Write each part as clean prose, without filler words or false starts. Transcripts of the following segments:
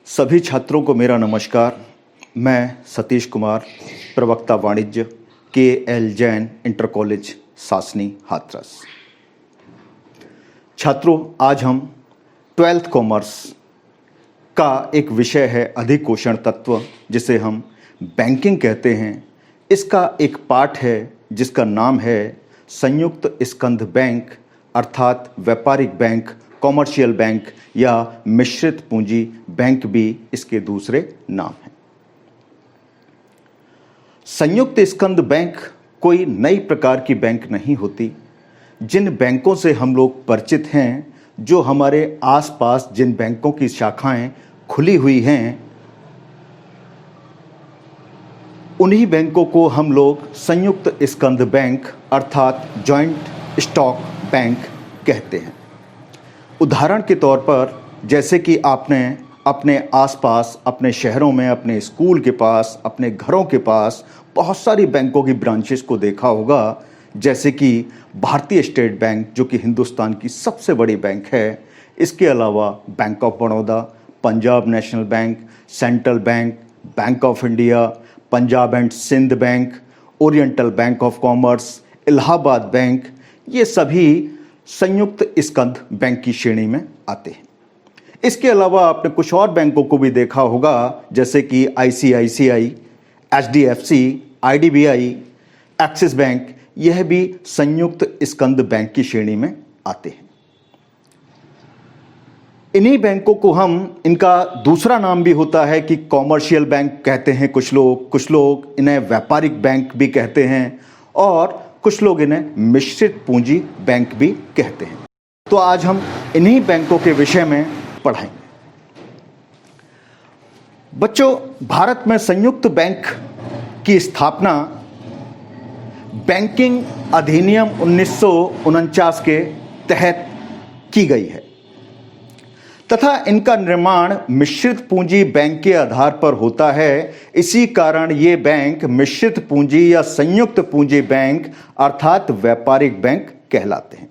सभी छात्रों को मेरा नमस्कार। मैं सतीश कुमार, प्रवक्ता वाणिज्य, के.एल. जैन इंटर कॉलेज सासनी हाथरस। छात्रों, आज हम 12th कॉमर्स का एक विषय है अधिकोषण तत्व, जिसे हम बैंकिंग कहते हैं। इसका एक पाठ है जिसका नाम है संयुक्त स्कंध बैंक, अर्थात व्यापारिक बैंक, कॉमर्शियल बैंक या मिश्रित पूंजी बैंक भी इसके दूसरे नाम हैं। संयुक्त स्कंध बैंक कोई नई प्रकार की बैंक नहीं होती। जिन बैंकों से हम लोग परिचित हैं, जो हमारे आसपास जिन बैंकों की शाखाएं खुली हुई हैं, उन्हीं बैंकों को हम लोग संयुक्त स्कंध बैंक अर्थात जॉइंट स्टॉक बैंक कहते हैं। उदाहरण के तौर पर, जैसे कि आपने अपने आसपास, अपने शहरों में, अपने स्कूल के पास, अपने घरों के पास बहुत सारी बैंकों की ब्रांचेस को देखा होगा, जैसे कि भारतीय स्टेट बैंक, जो कि हिंदुस्तान की सबसे बड़ी बैंक है। इसके अलावा bank of Baroda, Punjab national bank, central bank, bank of India, Punjab and Sindh bank, oriental bank of commerce, Allahabad bank, ये सभी संयुक्त स्कंध बैंक की श्रेणी में आते हैं। इसके अलावा आपने कुछ और बैंकों को भी देखा होगा, जैसे कि ICICI, HDFC, IDBI, axis bank, यह भी संयुक्त स्कंध बैंक की श्रेणी में आते हैं। इन्हीं बैंकों को इनका दूसरा नाम भी होता है कि कॉमर्शियल बैंक कहते हैं कुछ लोग इन्हें व्यापारिक बैंक भी कहते हैं, और कुछ लोग इन्हें मिश्रित पूंजी बैंक भी कहते हैं। तो आज हम इन्हीं बैंकों के विषय में पढ़ाएंगे। बच्चों, भारत में संयुक्त बैंक की स्थापना बैंकिंग अधिनियम 1949 के तहत की गई है तथा इनका निर्माण मिश्रित पूंजी बैंक के आधार पर होता है। इसी कारण ये बैंक मिश्रित पूंजी या संयुक्त पूंजी बैंक अर्थात व्यापारिक बैंक कहलाते हैं।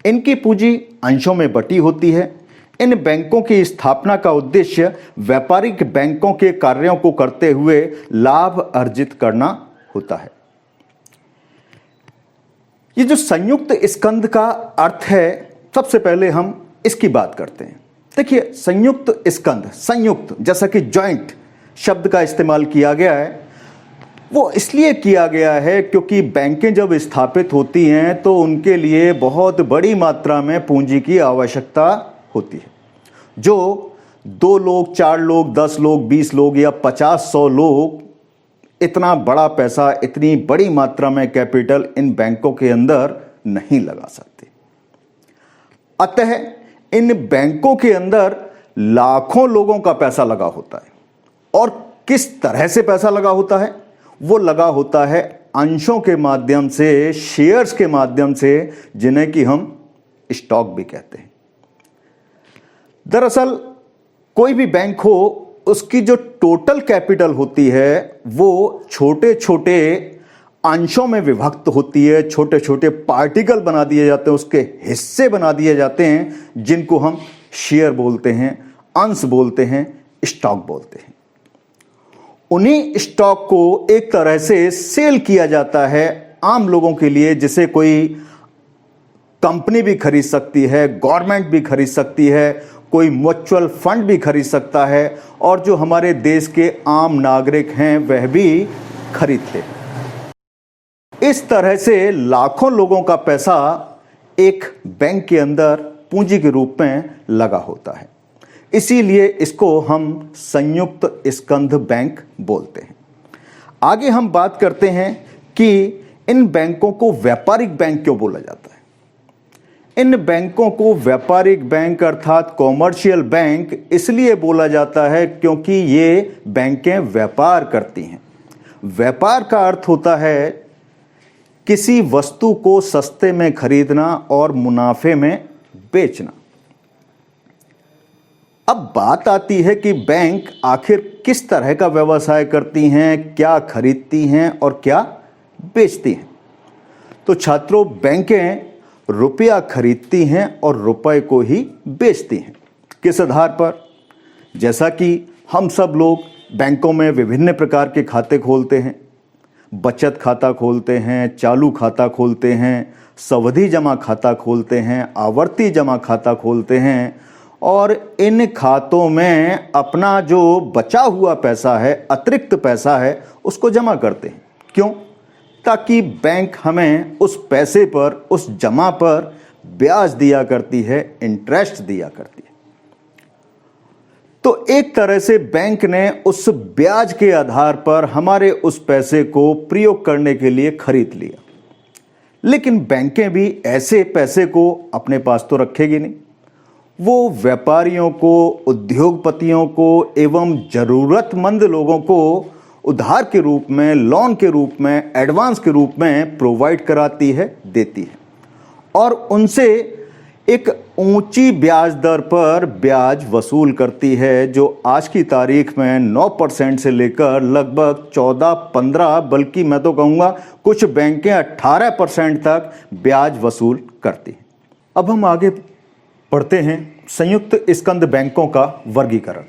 इनकी पूंजी अंशों में बटी होती है। इन बैंकों की स्थापना का उद्देश्य व्यापारिक बैंकों के कार्यों को करते हुए लाभ अर्जित करना होता है। ये जो संयुक्त स्कंध का अर्थ है, सबसे पहले हम इसकी बात करते हैं। देखिए, संयुक्त स्कंध, संयुक्त जैसा कि जॉइंट शब्द का इस्तेमाल किया गया है, वो इसलिए किया गया है क्योंकि बैंकें जब स्थापित होती हैं तो उनके लिए बहुत बड़ी मात्रा में पूंजी की आवश्यकता होती है। जो 2 लोग, 4 लोग, 10 लोग, 20 लोग या 50-100 लोग इतना बड़ा पैसा, इतनी बड़ी मात्रा में कैपिटल इन बैंकों के अंदर नहीं लगा सकते। अतः इन बैंकों के अंदर लाखों लोगों का पैसा लगा होता है। और किस तरह से पैसा लगा होता है? वो लगा होता है अंशों के माध्यम से, शेयर्स के माध्यम से, जिन्हें कि हम स्टॉक भी कहते हैं। दरअसल कोई भी बैंक हो, उसकी जो टोटल कैपिटल होती है वो छोटे छोटे अंशों में विभक्त होती है। छोटे छोटे पार्टिकल बना दिए जाते हैं, उसके हिस्से बना दिए जाते हैं, जिनको हम शेयर बोलते हैं, अंश बोलते हैं, स्टॉक बोलते हैं। उन्हीं स्टॉक को एक तरह से सेल किया जाता है आम लोगों के लिए, जिसे कोई कंपनी भी खरीद सकती है, गवर्नमेंट भी खरीद सकती है, कोई म्यूचुअल फंड भी खरीद सकता है, और जो हमारे देश के आम नागरिक हैं वह भी खरीदते हैं। इस तरह से लाखों लोगों का पैसा एक बैंक के अंदर पूंजी के रूप में लगा होता है। इसीलिए इसको हम संयुक्त स्कंध बैंक बोलते हैं। आगे हम बात करते हैं कि इन बैंकों को व्यापारिक बैंक क्यों बोला जाता है। इन बैंकों को व्यापारिक बैंक अर्थात कॉमर्शियल बैंक इसलिए बोला जाता है क्योंकि ये बैंकें व्यापार करती हैं। व्यापार का अर्थ होता है किसी वस्तु को सस्ते में खरीदना और मुनाफे में बेचना। अब बात आती है कि बैंक आखिर किस तरह का व्यवसाय करती हैं, क्या खरीदती हैं और क्या बेचती हैं। तो छात्रों, बैंकें रुपया खरीदती हैं और रुपए को ही बेचती हैं। किस आधार पर? जैसा कि हम सब लोग बैंकों में विभिन्न प्रकार के खाते खोलते हैं, बचत खाता खोलते हैं, चालू खाता खोलते हैं, सावधि जमा खाता खोलते हैं, आवर्ती जमा खाता खोलते हैं और इन खातों में अपना जो बचा हुआ पैसा है, अतिरिक्त पैसा है, उसको जमा करते हैं। क्यों? ताकि बैंक हमें उस पैसे पर, उस जमा पर ब्याज दिया करती है, इंटरेस्ट दिया करती है। तो एक तरह से बैंक ने उस ब्याज के आधार पर हमारे उस पैसे को प्रयोग करने के लिए खरीद लिया। लेकिन बैंकें भी ऐसे पैसे को अपने पास तो रखेगी नहीं, वो व्यापारियों को, उद्योगपतियों को एवं जरूरतमंद लोगों को उधार के रूप में, लोन के रूप में, एडवांस के रूप में प्रोवाइड कराती है, देती है और उनसे एक ऊंची ब्याज दर पर ब्याज वसूल करती है, जो आज की तारीख में 9% से लेकर लगभग 14-15, बल्कि मैं तो कहूँगा कुछ बैंकें 18% तक ब्याज वसूल करती हैं। अब हम आगे बढ़ते हैं संयुक्त स्कंद बैंकों का वर्गीकरण।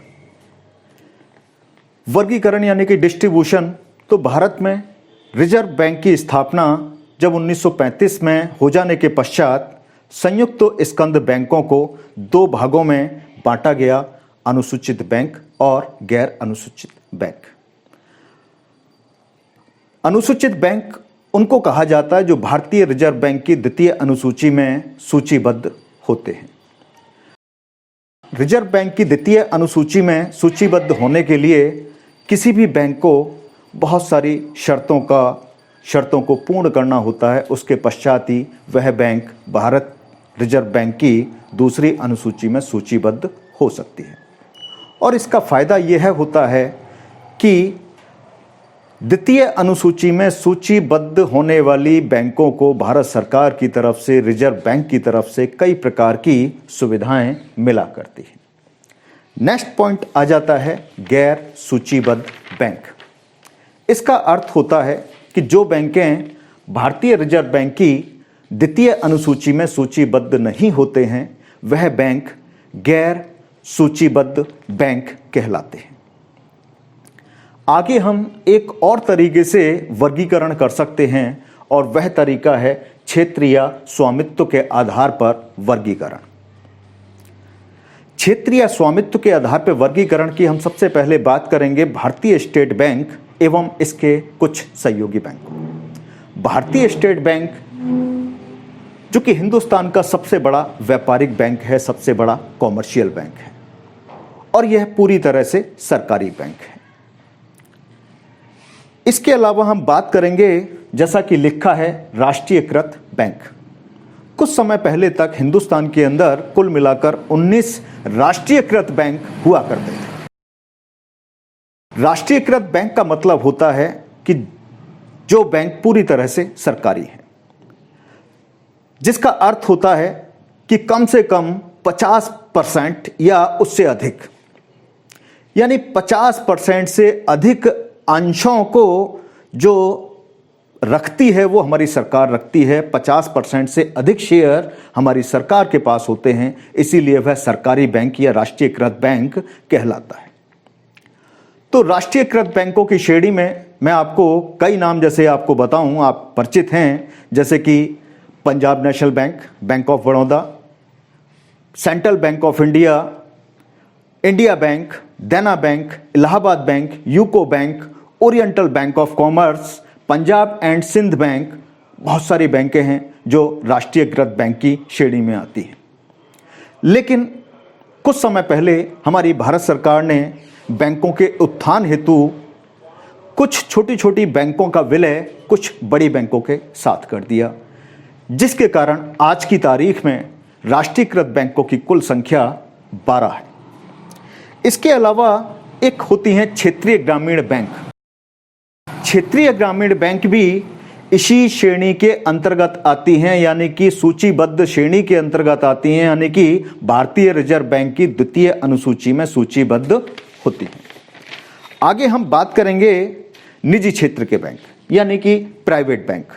वर्गीकरण यानी कि डिस्ट्रीब्यूशन। तो भारत में रिजर्व बैंक की स्थापना जब 1935 में हो जाने के पश्चात संयुक्त स्कंद बैंकों को दो भागों में बांटा गया, अनुसूचित बैंक और गैर अनुसूचित बैंक। अनुसूचित बैंक उनको कहा जाता है जो भारतीय रिजर्व बैंक की द्वितीय अनुसूची में सूचीबद्ध होते हैं। रिजर्व बैंक की द्वितीय अनुसूची में सूचीबद्ध होने के लिए किसी भी बैंक को बहुत सारी शर्तों को पूर्ण करना होता है। उसके पश्चात ही वह बैंक भारत रिजर्व बैंक की दूसरी अनुसूची में सूचीबद्ध हो सकती है। और इसका फायदा यह होता है कि द्वितीय अनुसूची में सूचीबद्ध होने वाली बैंकों को भारत सरकार की तरफ से, रिजर्व बैंक की तरफ से कई प्रकार की सुविधाएं मिला करती हैं। नेक्स्ट पॉइंट आ जाता है गैर सूचीबद्ध बैंक। इसका अर्थ होता है कि जो बैंकें भारतीय रिजर्व बैंक की द्वितीय अनुसूची में सूचीबद्ध नहीं होते हैं, वह बैंक गैर सूचीबद्ध बैंक कहलाते हैं। आगे हम एक और तरीके से वर्गीकरण कर सकते हैं और वह तरीका है क्षेत्रीय स्वामित्व के आधार पर वर्गीकरण। क्षेत्रीय स्वामित्व के आधार पर वर्गीकरण की हम सबसे पहले बात करेंगे भारतीय स्टेट बैंक एवं इसके कुछ सहयोगी बैंकों। भारतीय स्टेट बैंक जो कि हिंदुस्तान का सबसे बड़ा व्यापारिक बैंक है, सबसे बड़ा कॉमर्शियल बैंक है और यह पूरी तरह से सरकारी बैंक है। इसके अलावा हम बात करेंगे, जैसा कि लिखा है, राष्ट्रीयकृत बैंक। कुछ समय पहले तक हिंदुस्तान के अंदर कुल मिलाकर 19 राष्ट्रीयकृत बैंक हुआ करते थे। राष्ट्रीयकृत बैंक का मतलब होता है कि जो बैंक पूरी तरह से सरकारी है, जिसका अर्थ होता है कि कम से कम 50% या उससे अधिक, यानी 50% से अधिक अंशों को जो रखती है वो हमारी सरकार रखती है। 50% से अधिक शेयर हमारी सरकार के पास होते हैं, इसीलिए वह सरकारी बैंक या राष्ट्रीयकृत बैंक कहलाता है। तो राष्ट्रीयकृत बैंकों की श्रेणी में मैं आपको कई नाम जैसे आपको बताऊं, आप परिचित हैं, जैसे कि Punjab national bank, bank of Baroda, central bank of India, India bank, Dena bank, Allahabad bank, UCO bank, oriental bank of commerce, Punjab and Sindh bank. बहुत सारी बैंकें हैं जो राष्ट्रीयकृत बैंक की श्रेणी में आती हैं। लेकिन कुछ समय पहले हमारी भारत सरकार ने बैंकों के उत्थान हेतु कुछ छोटी छोटी बैंकों का विलय कुछ बड़ी बैंकों के साथ कर दिया, जिसके कारण आज की तारीख में राष्ट्रीयकृत बैंकों की कुल संख्या 12 है। इसके अलावा एक होती हैं क्षेत्रीय ग्रामीण बैंक। क्षेत्रीय ग्रामीण बैंक भी इसी श्रेणी के अंतर्गत आती हैं, यानी कि सूचीबद्ध श्रेणी के अंतर्गत आती हैं, यानी कि भारतीय रिजर्व बैंक की द्वितीय अनुसूची में सूचीबद्ध होती हैं। आगे हम बात करेंगे निजी क्षेत्र के बैंक, यानी कि प्राइवेट बैंक।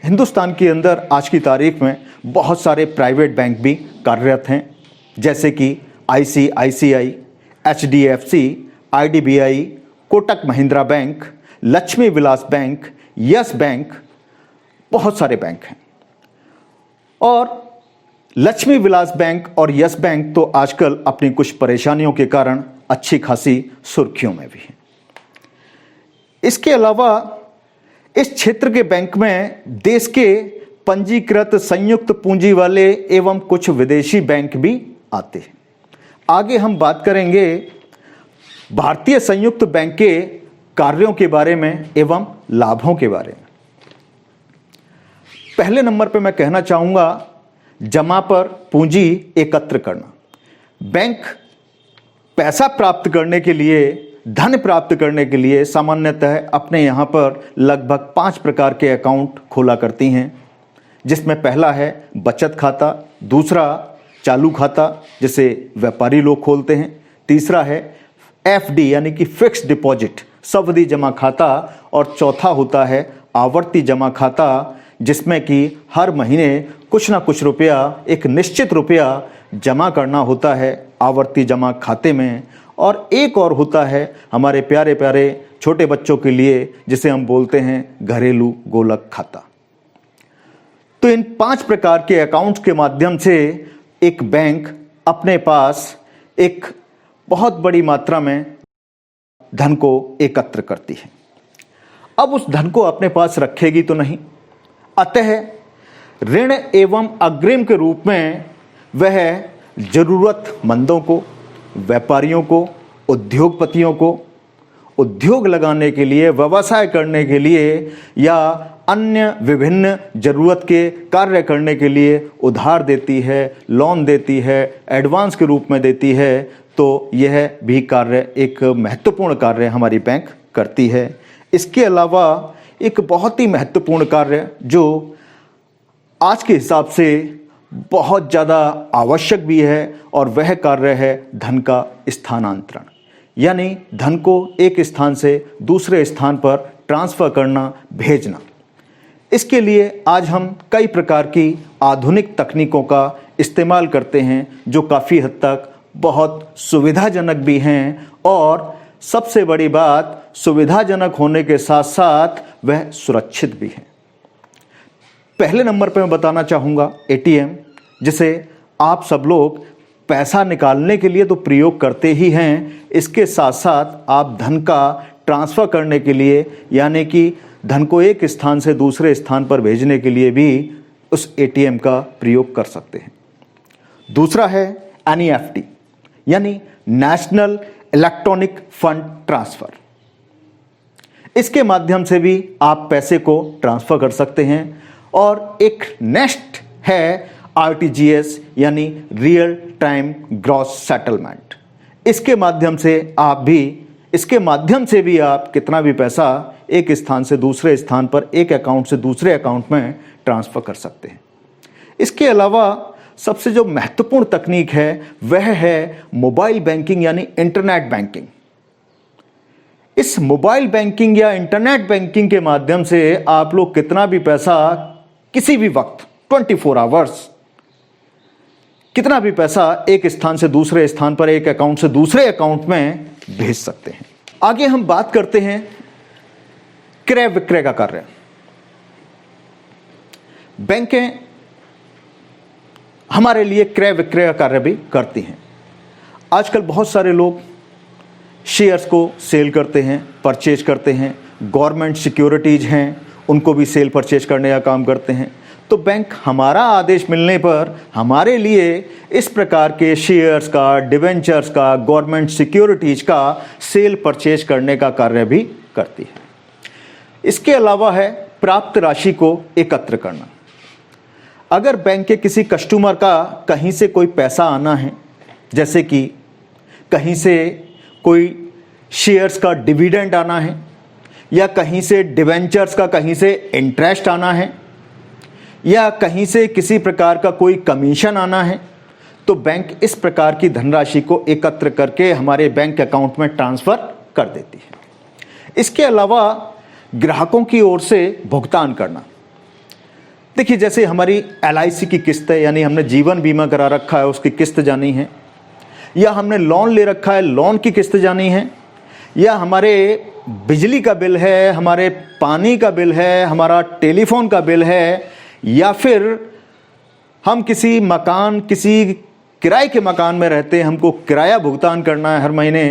हिंदुस्तान के अंदर आज की तारीख में बहुत सारे प्राइवेट बैंक भी कार्यरत हैं, जैसे कि ICICI, HDFC, IDBI, Kotak Mahindra bank, Lakshmi Vilas bank, yes bank, बहुत सारे बैंक हैं। और लक्ष्मी विलास बैंक और यस बैंक तो आजकल अपनी कुछ परेशानियों के कारण अच्छी खासी सुर्खियों में भी हैं। इसके अलावा इस क्षेत्र के बैंक में देश के पंजीकृत संयुक्त पूंजी वाले एवं कुछ विदेशी बैंक भी आते हैं। आगे हम बात करेंगे भारतीय संयुक्त बैंक के कार्यों के बारे में एवं लाभों के बारे में। पहले नंबर पर मैं कहना चाहूंगा जमा पर पूंजी एकत्र करना। बैंक पैसा प्राप्त करने के लिए, धन प्राप्त करने के लिए सामान्यतः अपने यहाँ पर लगभग 5 प्रकार के अकाउंट खोला करती हैं, जिसमें पहला है बचत खाता, दूसरा चालू खाता जिसे व्यापारी लोग खोलते हैं, तीसरा है FD यानी कि फिक्स्ड डिपॉजिट सावधि जमा खाता, और चौथा होता है आवर्ती जमा खाता, जिसमें कि हर महीने कुछ ना कुछ रुपया, एक निश्चित रुपया जमा करना होता है आवर्ती जमा खाते में। और एक और होता है हमारे प्यारे प्यारे छोटे बच्चों के लिए जिसे हम बोलते हैं घरेलू गोलक खाता। तो इन 5 प्रकार के अकाउंट्स के माध्यम से एक बैंक अपने पास एक बहुत बड़ी मात्रा में धन को एकत्र करती है। अब उस धन को अपने पास रखेगी तो नहीं, अतः ऋण एवं अग्रिम के रूप में वह जरूरतमंदों को, व्यापारियों को, उद्योगपतियों को उद्योग लगाने के लिए, व्यवसाय करने के लिए या अन्य विभिन्न जरूरत के कार्य करने के लिए उधार देती है, लोन देती है, एडवांस के रूप में देती है। तो यह भी कार्य एक महत्वपूर्ण कार्य हमारी बैंक करती है। इसके अलावा एक बहुत ही महत्वपूर्ण कार्य जो आज के हिसाब से बहुत ज़्यादा आवश्यक भी है, और वह कार्य है धन का स्थानांतरण, यानी धन को एक स्थान से दूसरे स्थान पर ट्रांसफ़र करना, भेजना। इसके लिए आज हम कई प्रकार की आधुनिक तकनीकों का इस्तेमाल करते हैं जो काफ़ी हद तक बहुत सुविधाजनक भी हैं, और सबसे बड़ी बात सुविधाजनक होने के साथ साथ वह सुरक्षित भी है। पहले नंबर पर मैं बताना चाहूँगा ATM, जिसे आप सब लोग पैसा निकालने के लिए तो प्रयोग करते ही हैं, इसके साथ साथ आप धन का ट्रांसफ़र करने के लिए, यानी कि धन को एक स्थान से दूसरे स्थान पर भेजने के लिए भी उस ATM का प्रयोग कर सकते हैं। दूसरा है NEFT यानी नेशनल इलेक्ट्रॉनिक फंड ट्रांसफ़र। इसके माध्यम से भी आप पैसे को ट्रांसफ़र कर सकते हैं। और एक नेक्स्ट है RTGS यानी रियल टाइम ग्रॉस सेटलमेंट। इसके माध्यम से भी आप कितना भी पैसा एक स्थान से दूसरे स्थान पर, एक अकाउंट से दूसरे अकाउंट में ट्रांसफ़र कर सकते हैं। इसके अलावा सबसे जो महत्वपूर्ण तकनीक है वह है मोबाइल बैंकिंग यानी इंटरनेट बैंकिंग। इस मोबाइल बैंकिंग या इंटरनेट बैंकिंग के माध्यम से आप लोग कितना भी पैसा किसी भी वक्त 24 आवर्स कितना भी पैसा एक स्थान से दूसरे स्थान पर, एक अकाउंट से दूसरे अकाउंट में भेज सकते हैं। आगे हम बात करते हैं क्रय विक्रय का कार्य। बैंकें हमारे लिए क्रय विक्रय का कार्य भी करती हैं। आजकल बहुत सारे लोग शेयर्स को सेल करते हैं, परचेज करते हैं। गवर्नमेंट सिक्योरिटीज हैं, उनको भी सेल परचेज करने का काम करते हैं। तो बैंक हमारा आदेश मिलने पर हमारे लिए इस प्रकार के शेयर्स का, डिवेंचर्स का, गवर्नमेंट सिक्योरिटीज का सेल परचेज करने का कार्य भी करती है। इसके अलावा है प्राप्त राशि को एकत्र करना। अगर बैंक के किसी कस्टमर का कहीं से कोई पैसा आना है, जैसे कि कहीं से कोई शेयर्स का डिविडेंड आना है, या कहीं से डिवेंचर्स का कहीं से इंटरेस्ट आना है, या कहीं से किसी प्रकार का कोई कमीशन आना है, तो बैंक इस प्रकार की धनराशि को एकत्र करके हमारे बैंक अकाउंट में ट्रांसफ़र कर देती है। इसके अलावा ग्राहकों की ओर से भुगतान करना। देखिए, जैसे हमारी LIC की किस्त है, यानी हमने जीवन बीमा करा रखा है, उसकी किस्त जानी है, या हमने लोन ले रखा है, लोन की किस्त जानी है, या हमारे बिजली का बिल है, हमारे पानी का बिल है, हमारा टेलीफोन का बिल है, या फिर हम किसी किसी किराए के मकान में रहते हैं, हमको किराया भुगतान करना है हर महीने,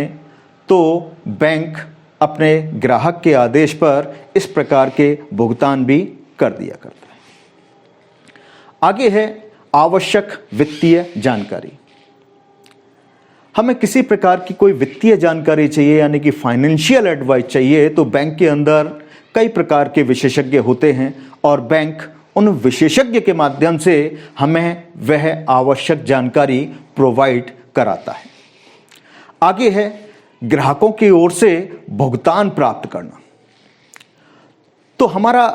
तो बैंक अपने ग्राहक के आदेश पर इस प्रकार के भुगतान भी कर दिया करता है। आगे है आवश्यक वित्तीय जानकारी। हमें किसी प्रकार की कोई वित्तीय जानकारी चाहिए, यानी कि फाइनेंशियल एडवाइस चाहिए, तो बैंक के अंदर कई प्रकार के विशेषज्ञ होते हैं और बैंक उन विशेषज्ञ के माध्यम से हमें वह आवश्यक जानकारी प्रोवाइड कराता है। आगे है ग्राहकों की ओर से भुगतान प्राप्त करना। तो हमारा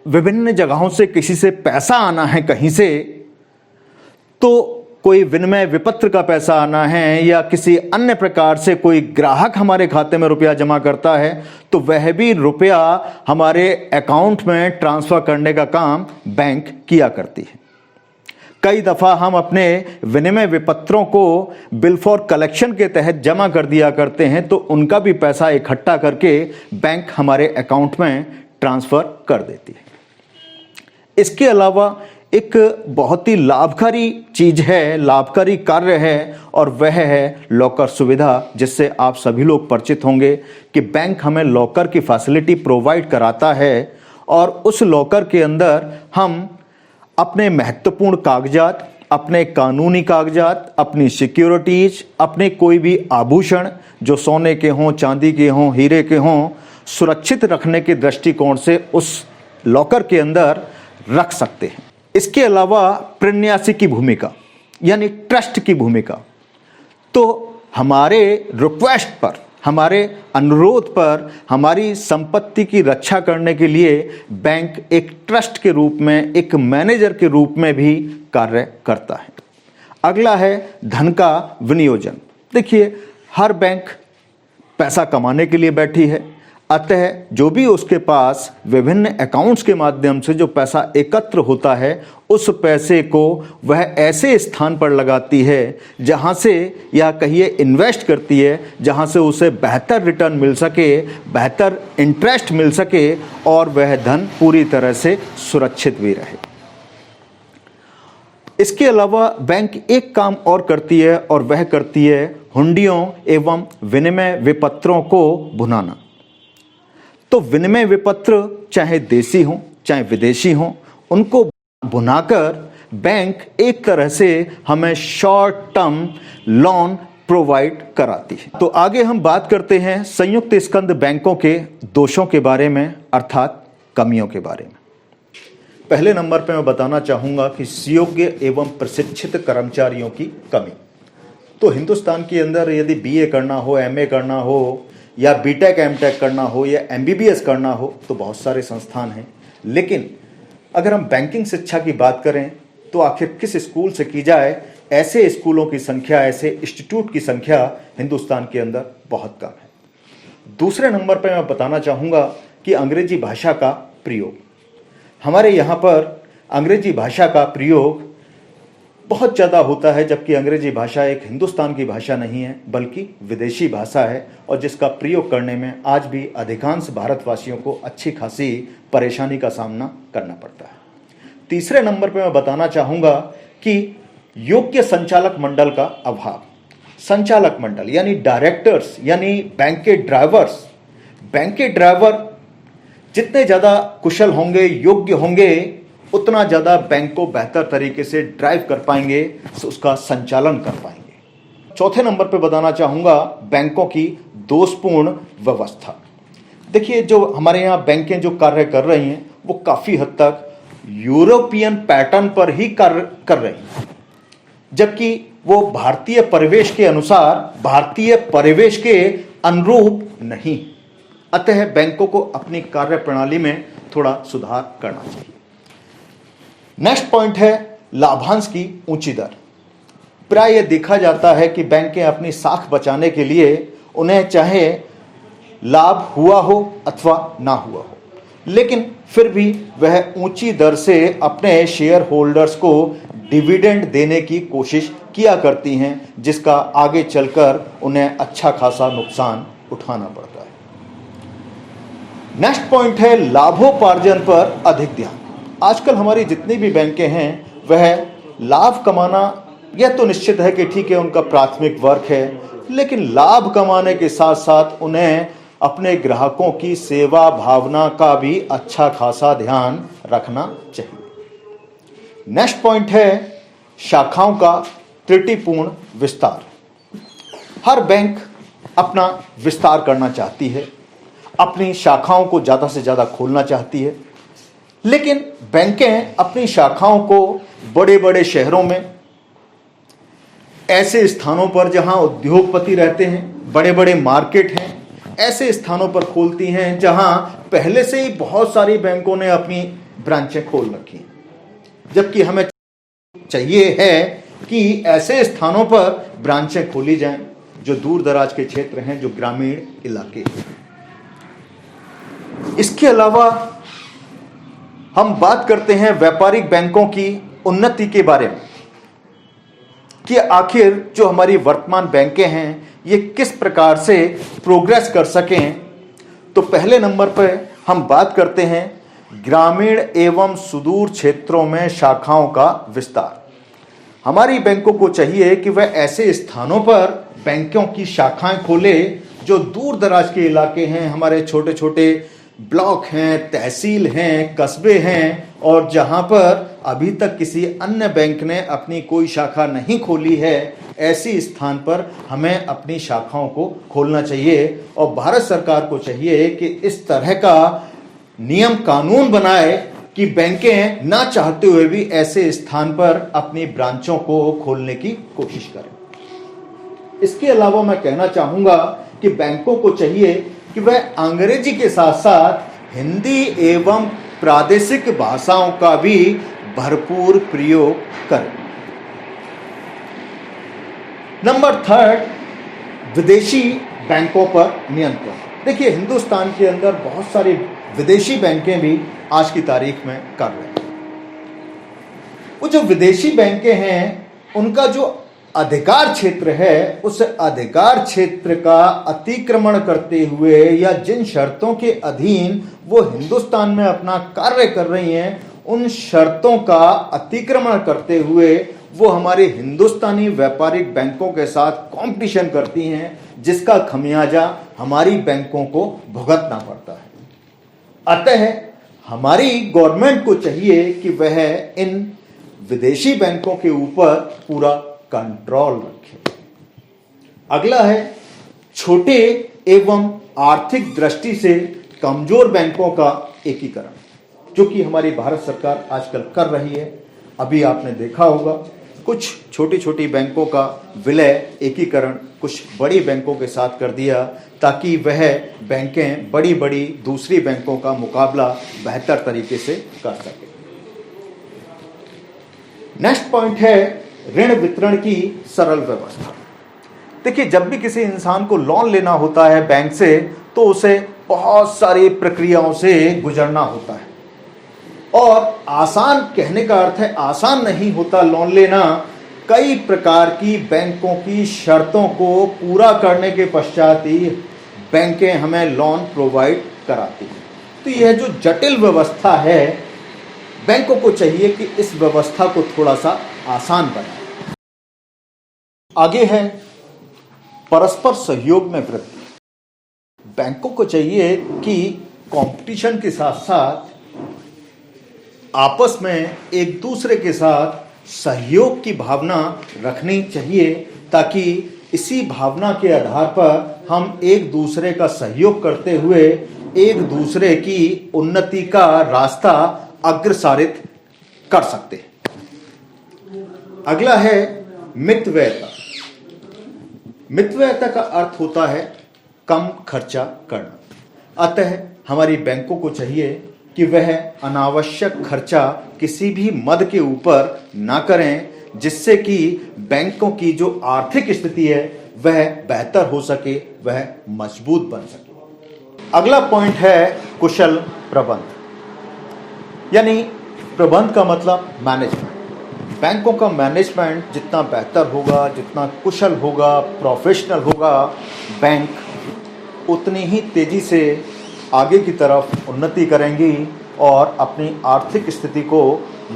विभिन्न जगहों से किसी से पैसा आना है कहीं से, तो कोई विनिमय विपत्र का पैसा आना है या किसी अन्य प्रकार से कोई ग्राहक हमारे खाते में रुपया जमा करता है, तो वह भी रुपया हमारे अकाउंट में ट्रांसफर करने का काम बैंक किया करती है। कई दफ़ा हम अपने विनिमय विपत्रों को बिल फॉर कलेक्शन के तहत जमा कर दिया करते हैं, तो उनका भी पैसा इकट्ठा करके बैंक हमारे अकाउंट में ट्रांसफ़र कर देती है। इसके अलावा एक बहुत ही लाभकारी चीज़ है, लाभकारी कार्य है, और वह है लॉकर सुविधा, जिससे आप सभी लोग परिचित होंगे कि बैंक हमें लॉकर की फैसिलिटी प्रोवाइड कराता है और उस लॉकर के अंदर हम अपने महत्वपूर्ण कागजात, अपने कानूनी कागजात, अपनी सिक्योरिटीज, अपने कोई भी आभूषण जो सोने के हों, चांदी के हों, हीरे के हों, सुरक्षित रखने के दृष्टिकोण से उस लॉकर के अंदर रख सकते हैं। इसके अलावा प्रन्यासी की भूमिका यानी ट्रस्ट की भूमिका, तो हमारे रिक्वेस्ट पर, हमारे अनुरोध पर हमारी संपत्ति की रक्षा करने के लिए बैंक एक ट्रस्ट के रूप में, एक मैनेजर के रूप में भी कार्य करता है। अगला है धन का विनियोजन। देखिए, हर बैंक पैसा कमाने के लिए बैठी है, अतः जो भी उसके पास विभिन्न अकाउंट्स के माध्यम से जो पैसा एकत्र होता है, उस पैसे को वह ऐसे स्थान पर लगाती है जहां से, या कहिए इन्वेस्ट करती है, जहां से उसे बेहतर रिटर्न मिल सके, बेहतर इंटरेस्ट मिल सके और वह धन पूरी तरह से सुरक्षित भी रहे। इसके अलावा बैंक एक काम और करती है और वह करती है हुंडियों एवं विनिमय विपत्रों को भुनाना। तो विनिमय विपत्र चाहे देसी हों चाहे विदेशी हों, उनको भुनाकर बैंक एक तरह से हमें शॉर्ट टर्म लोन प्रोवाइड कराती है। तो आगे हम बात करते हैं संयुक्त स्कंद बैंकों के दोषों के बारे में, अर्थात कमियों के बारे में। पहले नंबर पे मैं बताना चाहूँगा कि सुयोग्य एवं प्रशिक्षित कर्मचारियों की कमी। तो हिंदुस्तान के अंदर यदि बीए करना हो, एमए करना हो, या बीटेक एमटेक करना हो, या एमबीबीएस करना हो, तो बहुत सारे संस्थान हैं। लेकिन अगर हम बैंकिंग शिक्षा की बात करें तो आखिर किस स्कूल से की जाए, ऐसे स्कूलों की संख्या, ऐसे इंस्टीट्यूट की संख्या हिंदुस्तान के अंदर बहुत कम है। दूसरे नंबर पर मैं बताना चाहूँगा कि अंग्रेजी भाषा का प्रयोग। हमारे यहाँ पर अंग्रेजी भाषा का प्रयोग बहुत ज़्यादा होता है, जबकि अंग्रेजी भाषा एक हिंदुस्तान की भाषा नहीं है बल्कि विदेशी भाषा है, और जिसका प्रयोग करने में आज भी अधिकांश भारतवासियों को अच्छी खासी परेशानी का सामना करना पड़ता है। तीसरे नंबर पर मैं बताना चाहूँगा कि योग्य संचालक मंडल का अभाव। संचालक मंडल यानी डायरेक्टर्स, यानी बैंक के ड्राइवर्स, बैंक के ड्राइवर जितने ज़्यादा कुशल होंगे, योग्य होंगे, उतना ज़्यादा बैंक को बेहतर तरीके से ड्राइव कर पाएंगे, उसका संचालन कर पाएंगे। चौथे नंबर पे बताना चाहूँगा बैंकों की दोषपूर्ण व्यवस्था। देखिए, जो हमारे यहाँ बैंकें जो कार्य कर रही हैं वो काफ़ी हद तक यूरोपियन पैटर्न पर ही कार्य कर रही हैं, जबकि वो भारतीय परिवेश के अनुसार, भारतीय परिवेश के अनुरूप नहीं। अतः बैंकों को अपनी कार्य प्रणाली में थोड़ा सुधार करना चाहिए। नेक्स्ट पॉइंट है लाभांश की ऊंची दर। प्राय यह देखा जाता है कि बैंकें अपनी साख बचाने के लिए उन्हें चाहे लाभ हुआ हो अथवा ना हुआ हो, लेकिन फिर भी वह ऊंची दर से अपने शेयर होल्डर्स को डिविडेंड देने की कोशिश किया करती हैं, जिसका आगे चलकर उन्हें अच्छा खासा नुकसान उठाना पड़ता है। नेक्स्ट पॉइंट है लाभोपार्जन पर अधिक ध्यान। आजकल हमारी जितनी भी बैंकें हैं वह लाभ कमाना, यह तो निश्चित है कि ठीक है उनका प्राथमिक वर्क है, लेकिन लाभ कमाने के साथ साथ उन्हें अपने ग्राहकों की सेवा भावना का भी अच्छा खासा ध्यान रखना चाहिए। नेक्स्ट पॉइंट है शाखाओं का त्रुटिपूर्ण विस्तार। हर बैंक अपना विस्तार करना चाहती है, अपनी शाखाओं को ज़्यादा से ज़्यादा खोलना चाहती है, लेकिन बैंकें अपनी शाखाओं को बड़े बड़े शहरों में, ऐसे स्थानों पर जहां उद्योगपति रहते हैं, बड़े बड़े मार्केट हैं, ऐसे स्थानों पर खोलती हैं जहां पहले से ही बहुत सारी बैंकों ने अपनी ब्रांचें खोल रखी हैं। जबकि हमें चाहिए है कि ऐसे स्थानों पर ब्रांचें खोली जाएं जो दूर दराज के क्षेत्र हैं, जो ग्रामीण इलाके हैं। इसके अलावा हम बात करते हैं व्यापारिक बैंकों की उन्नति के बारे में कि आखिर जो हमारी वर्तमान बैंकें हैं ये किस प्रकार से प्रोग्रेस कर सकें। तो पहले नंबर पर हम बात करते हैं ग्रामीण एवं सुदूर क्षेत्रों में शाखाओं का विस्तार। हमारी बैंकों को चाहिए कि वह ऐसे स्थानों पर बैंकों की शाखाएं खोले जो दूर दराज के इलाके हैं, हमारे छोटे छोटे ब्लॉक हैं, तहसील हैं, कस्बे हैं, और जहां पर अभी तक किसी अन्य बैंक ने अपनी कोई शाखा नहीं खोली है, ऐसी स्थान पर हमें अपनी शाखाओं को खोलना चाहिए। और भारत सरकार को चाहिए कि इस तरह का नियम कानून बनाए कि बैंकें ना चाहते हुए भी ऐसे स्थान पर अपनी ब्रांचों को खोलने की कोशिश करें। इसके अलावा मैं कहना चाहूंगा कि बैंकों को चाहिए कि वह अंग्रेजी के साथ साथ हिंदी एवं प्रादेशिक भाषाओं का भी भरपूर प्रयोग करें। नंबर 3, विदेशी बैंकों पर नियंत्रण। देखिए, हिंदुस्तान के अंदर बहुत सारी विदेशी बैंकें भी आज की तारीख में कर रहे हैं। वो जो विदेशी बैंकें हैं उनका जो अधिकार क्षेत्र है, उस अधिकार क्षेत्र का अतिक्रमण करते हुए या जिन शर्तों के अधीन वो हिंदुस्तान में अपना कार्य कर रही हैं, उन शर्तों का अतिक्रमण करते हुए वो हमारे हिंदुस्तानी व्यापारिक बैंकों के साथ कंपटीशन करती हैं, जिसका खमियाजा हमारी बैंकों को भुगतना पड़ता है। अतः हमारी गवर्नमेंट को चाहिए कि वह इन विदेशी बैंकों के ऊपर पूरा कंट्रोल रखे। अगला है छोटे एवं आर्थिक दृष्टि से कमजोर बैंकों का एकीकरण, जो कि हमारी भारत सरकार आजकल कर रही है। अभी आपने देखा होगा कुछ छोटी छोटी बैंकों का विलय, एकीकरण कुछ बड़ी बैंकों के साथ कर दिया, ताकि वह बैंकें बड़ी बड़ी दूसरी बैंकों का मुकाबला बेहतर तरीके से कर सके। नेक्स्ट पॉइंट है ऋण वितरण की सरल व्यवस्था। देखिए, जब भी किसी इंसान को लोन लेना होता है बैंक से, तो उसे बहुत सारी प्रक्रियाओं से गुजरना होता है, और आसान कहने का अर्थ है आसान नहीं होता लोन लेना। कई प्रकार की बैंकों की शर्तों को पूरा करने के पश्चात ही बैंकें हमें लोन प्रोवाइड कराती हैं। तो यह जो जटिल व्यवस्था है, बैंकों को चाहिए कि इस व्यवस्था को थोड़ा सा आसान बनाए। आगे है परस्पर सहयोग में वृद्धि। बैंकों को चाहिए कि कंपटीशन के साथ साथ आपस में एक दूसरे के साथ सहयोग की भावना रखनी चाहिए, ताकि इसी भावना के आधार पर हम एक दूसरे का सहयोग करते हुए एक दूसरे की उन्नति का रास्ता अग्रसारित कर सकते हैं। अगला है मितव्ययता। मितव्ययता का अर्थ होता है कम खर्चा करना। अतः हमारी बैंकों को चाहिए कि वह अनावश्यक खर्चा किसी भी मद के ऊपर ना करें, जिससे कि बैंकों की जो आर्थिक स्थिति है वह बेहतर हो सके, वह मजबूत बन सके। अगला पॉइंट है कुशल प्रबंध, यानी प्रबंध का मतलब मैनेजमेंट। बैंकों का मैनेजमेंट जितना बेहतर होगा, जितना कुशल होगा, प्रोफेशनल होगा, बैंक उतनी ही तेज़ी से आगे की तरफ उन्नति करेंगी और अपनी आर्थिक स्थिति को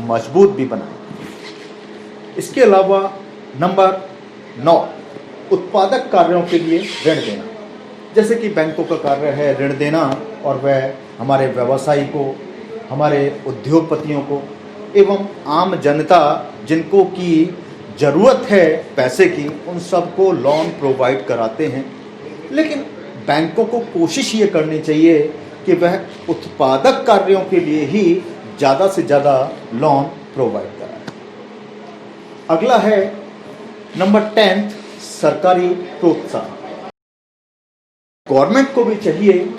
मजबूत भी बनाएंगी। इसके अलावा नंबर 9, उत्पादक कार्यों के लिए ऋण देना। जैसे कि बैंकों का कार्य है ऋण देना, और वह हमारे व्यवसायी को, हमारे उद्योगपतियों को एवं आम जनता जिनको की ज़रूरत है पैसे की, उन सबको लोन प्रोवाइड कराते हैं। लेकिन बैंकों को कोशिश ये करनी चाहिए कि वह उत्पादक कार्यों के लिए ही ज़्यादा से ज़्यादा लोन प्रोवाइड कराए। अगला है नंबर 10, सरकारी प्रोत्साहन। गवर्नमेंट को भी चाहिए,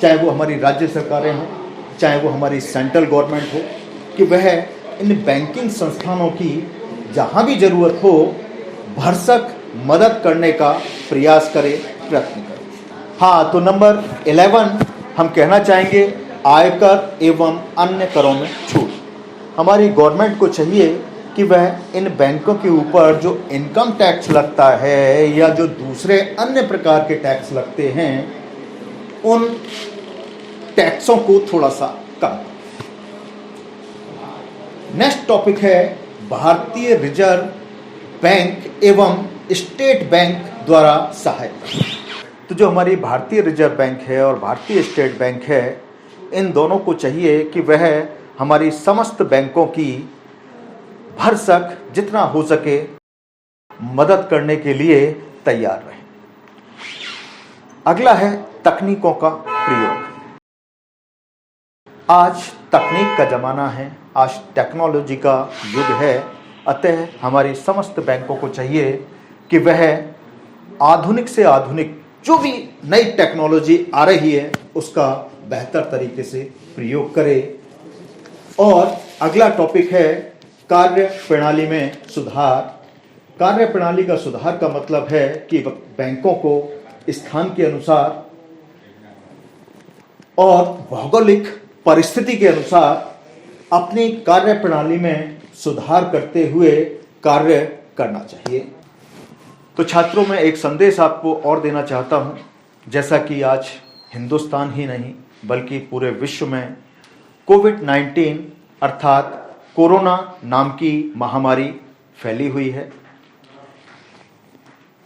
चाहे वो हमारी राज्य सरकारें हों, चाहे वो हमारी सेंट्रल गवर्नमेंट हो, कि वह इन बैंकिंग संस्थानों की जहाँ भी ज़रूरत हो भरसक मदद करने का प्रयास करे, प्रयत्न करे। हाँ, तो नंबर 11 हम कहना चाहेंगे आयकर एवं अन्य करों में छूट। हमारी गवर्नमेंट को चाहिए कि वह इन बैंकों के ऊपर जो इनकम टैक्स लगता है या जो दूसरे अन्य प्रकार के टैक्स लगते हैं, उन टैक्सों को थोड़ा सा कम। नेक्स्ट टॉपिक है भारतीय रिजर्व बैंक एवं स्टेट बैंक द्वारा सहायता। तो जो हमारी भारतीय रिजर्व बैंक है और भारतीय स्टेट बैंक है, इन दोनों को चाहिए कि वह हमारी समस्त बैंकों की भरसक जितना हो सके मदद करने के लिए तैयार रहें। अगला है तकनीकों का प्रयोग। आज तकनीक का ज़माना है, आज टेक्नोलॉजी का युग है, अतः हमारी समस्त बैंकों को चाहिए कि वह आधुनिक से आधुनिक जो भी नई टेक्नोलॉजी आ रही है उसका बेहतर तरीके से प्रयोग करे। और अगला टॉपिक है कार्य प्रणाली में सुधार। कार्य प्रणाली का सुधार का मतलब है कि बैंकों को स्थान के अनुसार और भौगोलिक परिस्थिति के अनुसार अपनी कार्य प्रणाली में सुधार करते हुए कार्य करना चाहिए। तो छात्रों, में एक संदेश आपको और देना चाहता हूं। जैसा कि आज हिंदुस्तान ही नहीं बल्कि पूरे विश्व में कोविड-19 अर्थात कोरोना नाम की महामारी फैली हुई है,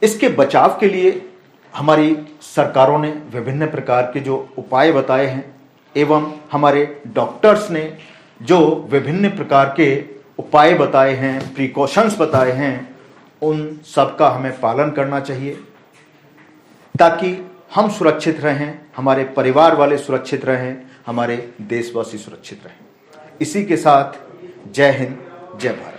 इसके बचाव के लिए हमारी सरकारों ने विभिन्न प्रकार के जो उपाय बताए हैं एवं हमारे डॉक्टर्स ने जो विभिन्न प्रकार के उपाय बताए हैं, प्रिकॉशंस बताए हैं, उन सब का हमें पालन करना चाहिए ताकि हम सुरक्षित रहें, हमारे परिवार वाले सुरक्षित रहें, हमारे देशवासी सुरक्षित रहें। इसी के साथ जय हिंद, जय भारत।